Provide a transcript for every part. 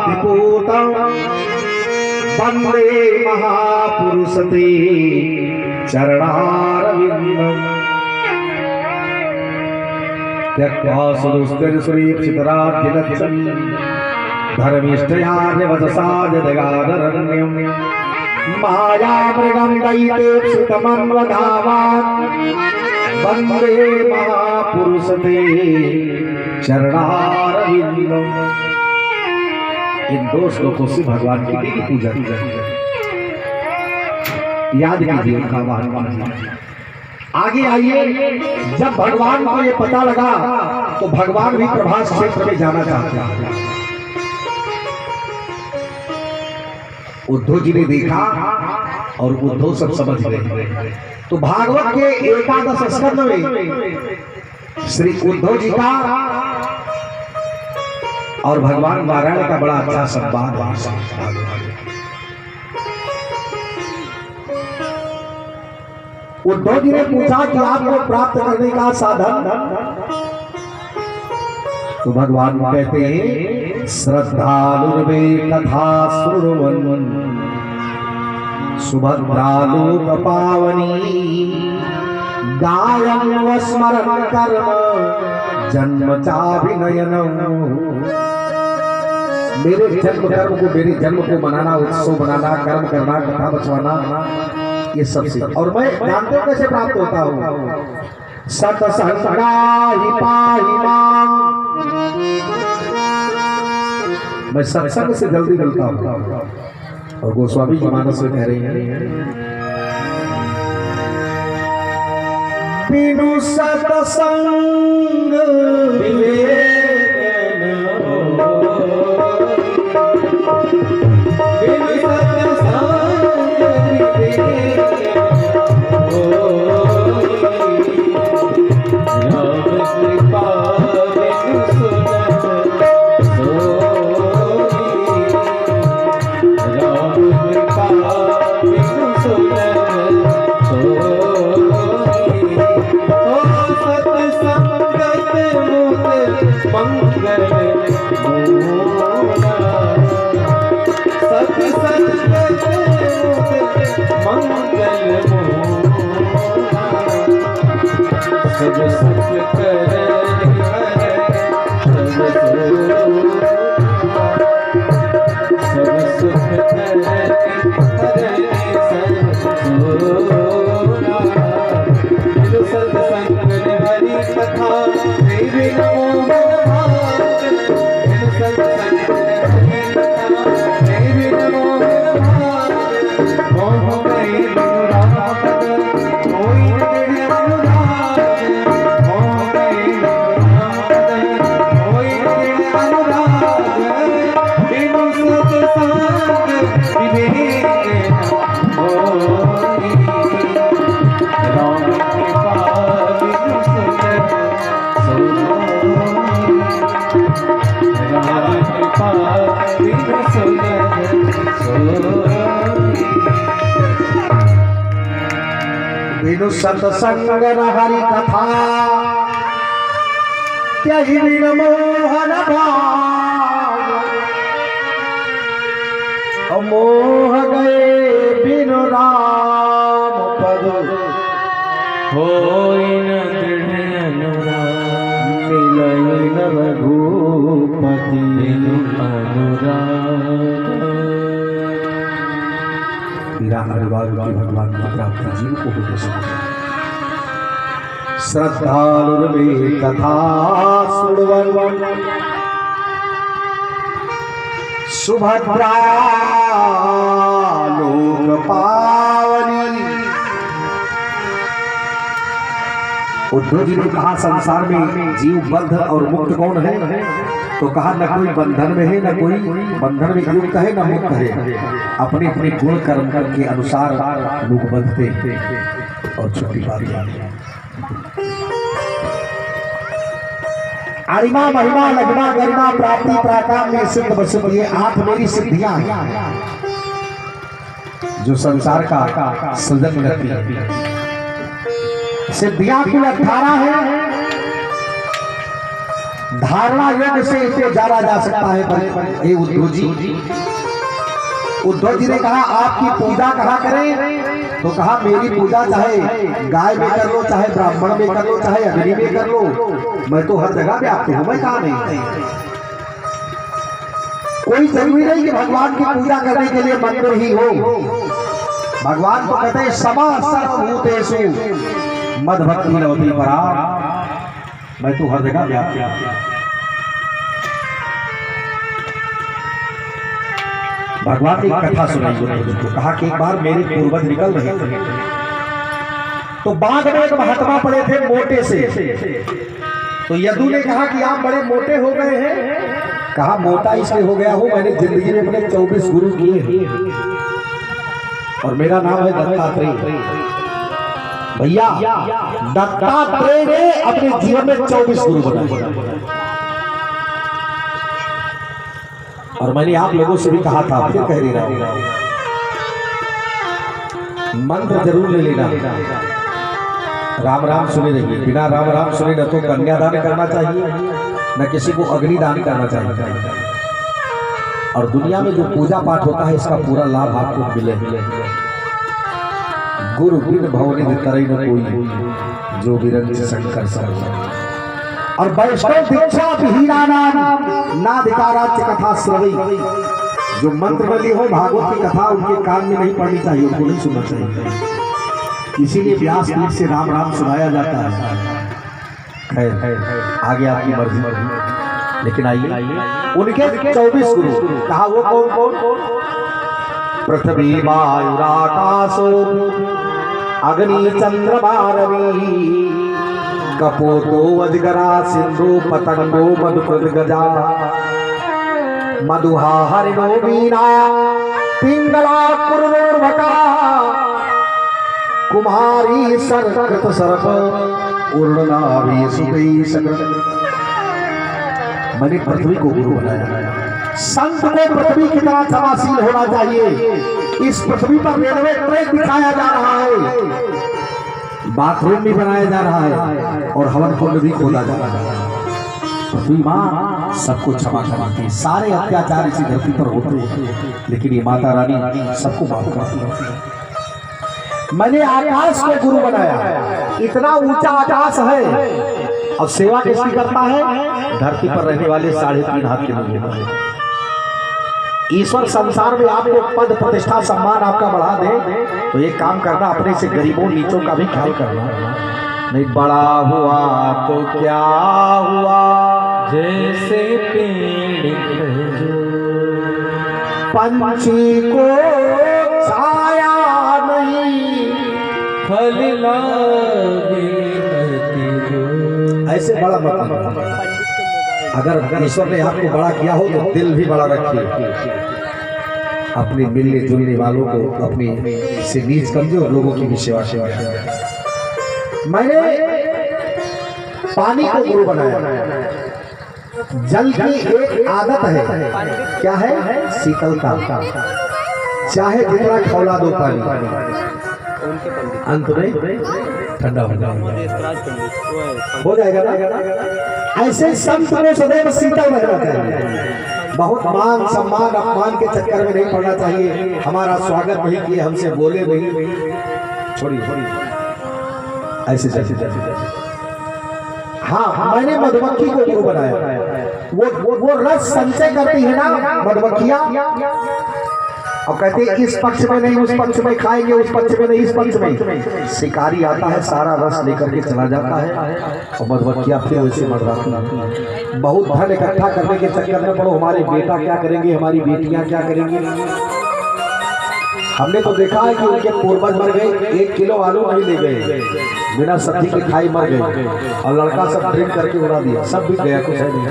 विपूतं वंदे महापुरुष ते चरणारविंदम् त्यक्त्वा सुदुष्करसुरेक्षितराज्यलक्ष्यं धर्मिष्ठयार्यवचसा जदगादरण्यं मायामृगं दैतेप्सुतमन्वधावान् वन्दे महापुरुष ते चरणारविंदम्। इन दो श्लोकों से भगवान की पूजा की जाती है। याद कीजिए उनका वाहन। आगे आइए, जब भगवान को ये पता लगा तो भगवान भी प्रभास क्षेत्र में जाना चाहते हैं। उद्धव जी ने देखा और उद्धव सब समझ गए। तो भागवत के 11 स्कंद में श्री उद्धव जी का और भगवान नारायण का बड़ा अच्छा संवाद है। उद्धव जी ने पूछा कि आपको प्राप्त करने का साधन, तो भगवान कहते हैं श्रद्धालुर्वे कथा श्रुण्वन् सुभद्रालोक पावनी गायन् वस्मरन् कर्म जन्म चाभिनयनम्। मेरे जन्म कर्म को, मेरे जन्म को मनाना, उत्सव मनाना, कर्म करना, कथा बचवाना, ये सब से। और मैं जानते हो कैसे प्राप्त होता हूँ। सत्संगाहि पाहि मां, मैं सत्संग से जल्दी मिलता हूँ। और गोस्वामी जी मानस में कह रहे हैं बिनु सत्संग विवेक बिनु सत्संग विवेक राम कृपा बिनु सुनत सोई, राम कृपा बिनु सुनत सोई। सत्संगत मुत मंगल मूला, सत्संगत मुत मंगल मूला। सब सुख कर सब सुख कर सत्संग हरि कथा देवी नमो मन भाग। सत्संग हरि कथा देवी नमो मन भाग। मोह गए अनुराग कोई नहीं अनुराग, मोह गए अनुराग कोई नहीं अनुराग। बिनु सत्संग विवेक होई, राम कृपा बिनु सुनत सोई, राम कृपा बिनु सुनत सोई। बिनु सत्संग हरि कथा त्यजि बिनु मोहन भाग। मोह गए बिनु राम पद होई न दृढ़ अनुराग। मिलई न रघुपति बिनु अनुराग। मेरा अनुराग भगवान की प्राप्ति जीव को हो सके। श्रद्धालुर्वे कथा श्रुण्वन् सुभद्रा लोक पावनी। उद्धव जी ने कहा संसार में जीव बद्ध और मुक्त कौन है? तो कहा न कोई बंधन में है, न कोई बंधन में युक्त है, न मुक्त है। अपने अपने गुण कर्म के अनुसार लोग बंधते और छोटी बात अरिमा महिमा लगना गरिमा प्राप्ति प्राकाम में सिद्ध बसुम, ये 8 मेरी सिद्धियां हैं जो संसार का सृजन करती है। सिद्धियां की 18 है। धारणा योग से इसे जाना जा सकता है। पर उद्धव जी ने कहा आपकी पूजा कहाँ करें? तो कहा मेरी पूजा चाहे गाय में कर लो, चाहे ब्राह्मण में कर लो, चाहे अग्नि में कर लो, मैं तो हर जगह व्याप्त हूं। मैं कहा नहीं, कोई जरूरी नहीं कि भगवान की पूजा करने के लिए मंदिर ही हो। भगवान को कहते हैं समा सर्वभूतेषु मद्भक्ति रवति परा, मैं तो हर जगह व्याप्त हूं। भगवान ने एक कथा सुनाई उनको, कहा कि एक बार मेरे पूर्वज निकल रहे थे, तो बाग में एक महात्मा पड़े थे मोटे से। तो यदु ने कहा कि आप बड़े मोटे हो गए हैं। कहा मोटा इसलिए हो गया हूं, मैंने जिंदगी में अपने 24 गुरु किए और मेरा नाम है दत्तात्रेय। भैया दत्तात्रेय ने अपने जीवन में 24 गुरु बनाए। और मैंने आप लोगों से भी कहा था, फिर कह दे रहा हूं, मंत्र जरूर ले लेना। राम राम सुने रहिए, बिना राम राम सुने न तो कन्यादान करना चाहिए, न किसी को अग्निदान करना चाहिए। और दुनिया में जो पूजा पाठ होता है इसका पूरा लाभ आपको मिले। गुरु बिन भवनि तरई न कोई, जो विरंच शंकर सर्व। और वैष्णव दीक्षा विहीनानाम नाधिकाराच्य कथा श्रवई, जो मंत्र बली हो भागवत की कथा उनके कान में नहीं पढ़नी चाहिए, उनको नहीं सुनना चाहिए। इसीलिए व्यास पीठ से राम राम सुनाया जाता है। खैर आगे आपकी मर्जी। लेकिन आइए उनके 24 गुरु, कहा वो कौन कौन? पृथ्वी वायुराकाशो अग्नि चंद्रमा रवि, कपोतो अजगरा सिंधु पतंगो मधुकृत गजा, मधुहा हरिणो वीणा पिंगला कुर्वोर्वका, कुमारी सर्कृत सर्प उर्णनाभि सुपई सकल। मैंने पृथ्वी को गुरु बनाया। संत को पृथ्वी की तरह क्षमाशील होना चाहिए। इस पृथ्वी पर रेलवे ट्रैक दिखाया जा रहा है, बाथरूम भी बनाया जा रहा है और हवन कुंड भी खोदा जा रहा है। पृथ्वी माँ सबको क्षमा करती है। सारे अत्याचार इसी धरती पर होते हैं, लेकिन ये माता रानी सबको माफ करती है। मैंने आकाश को गुरु बनाया। इतना ऊंचा आकाश है और सेवा किसकी करता है? धरती पर रहने वाले 3.5 हाथ के लोग। ईश्वर संसार में आपको पद प्रतिष्ठा सम्मान आपका बढ़ा दे, तो एक काम करना, अपने से गरीबों नीचों का भी ख्याल करना। नहीं बड़ा हुआ तो क्या हुआ, जैसे पेड़ पंछी को छाया नहीं, फल लागे ऐसे बड़ा मतलब। अगर ईश्वर ने आपको बड़ा किया हो तो दिल भी बड़ा रखिए। अपने मिलने जुलने वालों को, अपने से नीच कमजोर लोगों की भी सेवा मैंने पानी को गुरु बनाया। जल की एक आदत है, क्या है? शीतलता। चाहे जितना खौला दो पानी, अंत में ठंडा हो जाएगा ना। ऐसे संत को सदैव शीतल रहना चाहिए। बहुत मान सम्मान अपमान के चक्कर में नहीं पड़ना चाहिए। हमारा स्वागत नहीं किए, हमसे बोले नहीं, छोड़िए ऐसे जैसे। हाँ, मैंने मधुमक्खी को गुरु बनाया। वो रस संचय करती है ना मधुमक्खियां, और कहते हैं इस पक्ष में नहीं उस पक्ष में खाएंगे, उस पक्ष में नहीं इस पक्ष में। शिकारी आता है, सारा रस लेकर के चला जाता है और मधुमक्खियां फिर वैसे मरवाती हैं। बहुत धन इकट्ठा करने के चक्कर में पड़ो, हमारे बेटा क्या करेंगे, हमारी बेटियां क्या करेंगी। हमने तो देखा है कि उनके पूर्वज मर गए, 1 किलो आलू नहीं ले गए, बिना सब्जी के खाई मर गए, और लड़का सब ड्रिंक करके उड़ा दिया, सब बिक गया, कुछ है नहीं।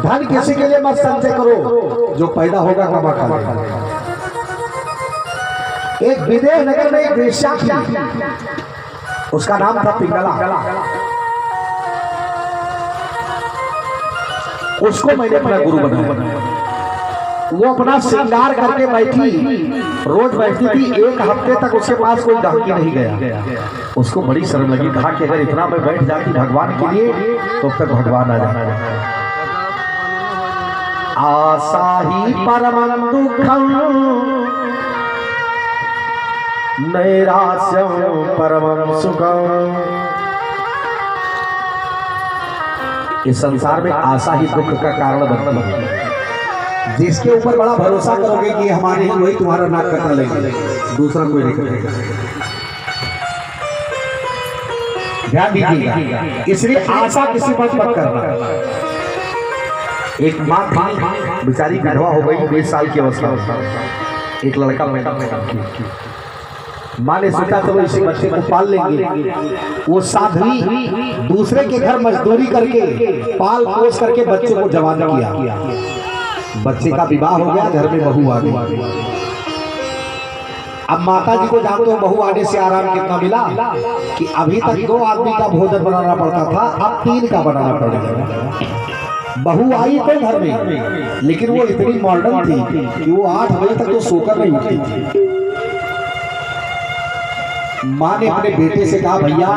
धन किसी के लिए मत संचय करो, जो पैदा होगा कमा खा लेगा। एक विदेह नगर में एक वेश्या थी, उसका नाम था पिंगला। उसको मैंने अपना गुरु बनाया। वो अपना श्रृंगार करके बैठी, रोज बैठती थी। एक हफ्ते तक उसके पास कोई गाहकी नहीं गया। उसको बड़ी शर्म लगी, कहा कि अगर इतना मैं बैठ जाती भगवान के लिए तो अब तक भगवान आ जाना। आशा ही परमं दुःखं नैराश्यं परमं सुखं। इस संसार में आशा ही दुख का कारण बनती है। जिसके ऊपर बड़ा भरोसा करोगे कि हमारे ही वही तुम्हारा नाक कटा लेंगे, दूसरा कोई नहीं करेगा। ध्यान दीजिएगा, इसलिए आशा किसी पर मत करना। एक माँ थी, बेचारी विधवा हो गई, 20 साल की अवस्था। एक लड़का माँ ने सोचा तो इसी बच्चे को पाल लेंगे। वो साध्वी दूसरे के घर मजदूरी करके पाल पोस करके बच्चे को जवान किया। बच्चे का विवाह हो गया, घर में बहू आ गई। अब माता जी को जानते हो बहू आने से आराम कितना मिला कि अभी तक 2 आदमी का भोजन बनाना पड़ता था, अब 3 का बनाना पड़ेगा। बहू आई तो घर में, लेकिन वो इतनी मॉडर्न थी कि वो 8 बजे तक तो सोकर नहीं उठती थी। माँ ने अपने बेटे से कहा, भैया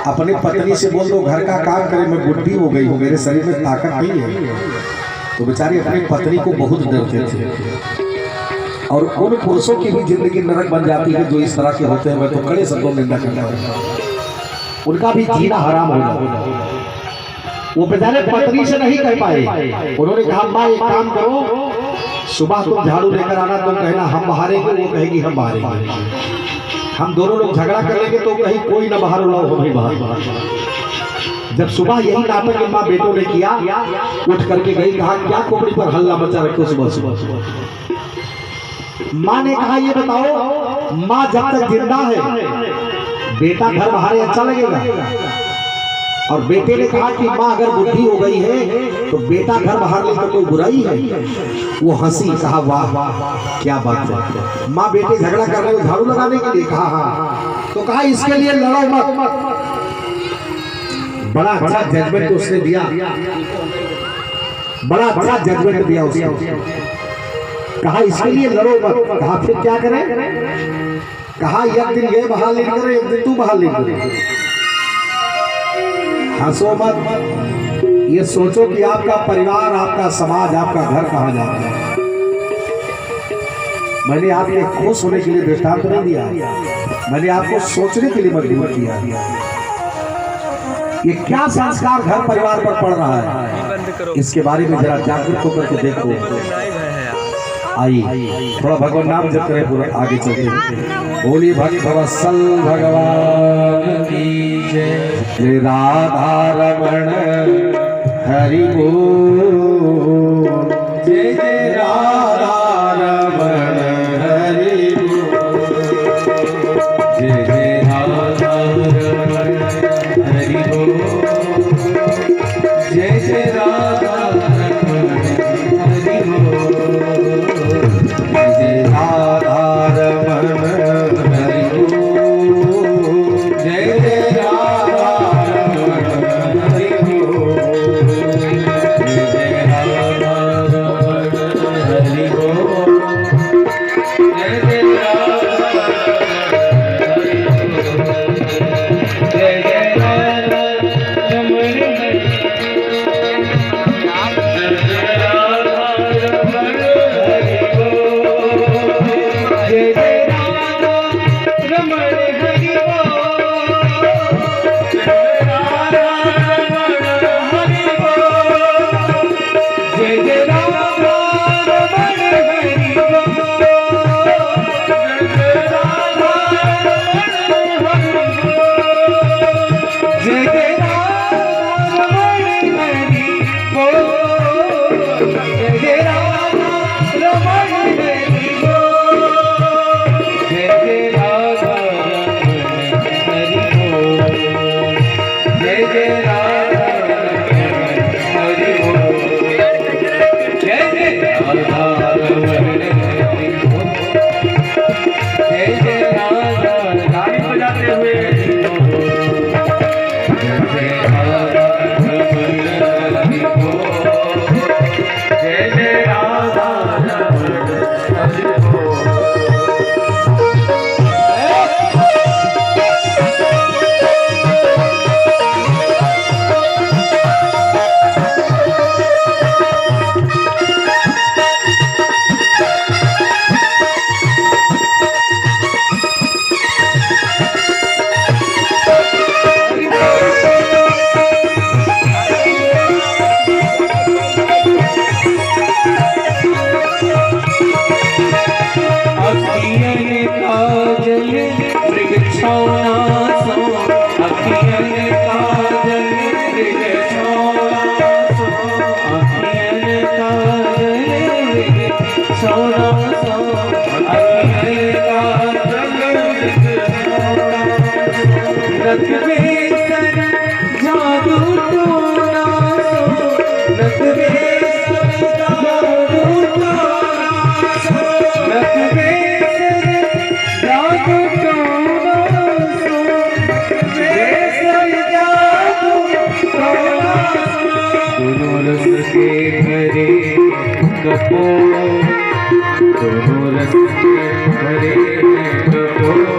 अपने पत्नी से बोल दो घर का काम करे, मैं बुढ़ी हो गई हूँ, मेरे शरीर में ताकत नहीं है। तो बेचारी अपनी पत्नी को बहुत डरते थे। और उन पुरुषों की भी जिंदगी नरक बन जाती है जो इस तरह के होते हैं। मैं तो कड़े शब्दों में निंदा करता हूँ, उनका भी जीना हराम हो जाता। वो बेचारे पत्नी से नहीं कह पाए। उन्होंने कहा, माँ एक काम करो, सुबह तुम झाड़ू लेकर आना, तुम कहना हम बहारेंगे, वो कहेगी हम बहारेंगे। हम दोनों लोग झगड़ा कर लेंगे तो कहीं कोई ना बाहर उड़ाओ, हम ही बाहर। जब सुबह यही नाटक माँ बेटों ने किया, उठ करके गई, कहा क्या खोपड़ी पर हल्ला मचा रखे सुबह सुबह। माँ ने कहा ये बताओ, माँ जब तक जिंदा है बेटा घर बाहर अच्छा लगेगा? और बेटे ने कहा कि माँ अगर बुद्धि हो गई है तो बेटा घर बाहर ले तो कोई बुराई है? वो हंसी, कहा वाह क्या बात है। माँ बेटे झगड़ा कर रहे हो झाड़ू लगाने के लिए? कहा हाँ। तो कहा इसके लिए लड़ो मत। बड़ा अच्छा जजमेंट उसने दिया, बड़ा अच्छा जजमेंट दिया उसने। कहा इसके लिए लड़ो मत। कहा फिर क्या करें? कहा एक दिन ये बहाल नहीं करे, एक दिन तू बहाल नहीं करे। हंसो मत, ये सोचो कि आपका परिवार, आपका समाज, आपका घर कहाँ जा रहा है। मैंने आपके खुश होने के लिए दृष्टांत नहीं दिया, मैंने आपको सोचने के लिए मजबूर किया। ये क्या संस्कार घर परिवार पर पड़ रहा है, इसके बारे में जरा जागरूक होकर के देखो। आई थोड़ा भगवान नाम जप करें, पूरा आगे चलते। बोलिए भक्तवत्सल भगवान की जय। जय राधा रमण हरि बोल, जय जय राधा रमण हरि बोल, जय जय राधा रमण हरि बोल, जय जय राधा रमण हरि बोल, जय राधा रमण हरि बोल, जय जय राधा रमण हरि बोल, जय सोना सो अखिले का रख बेसर जादू टोना सो रख बेसर जादू टोना सो रख बेसर जादू टोना सो बेसर जादू टोना दोनों रस के भरे कपोर दोनों रस के भरे कपोर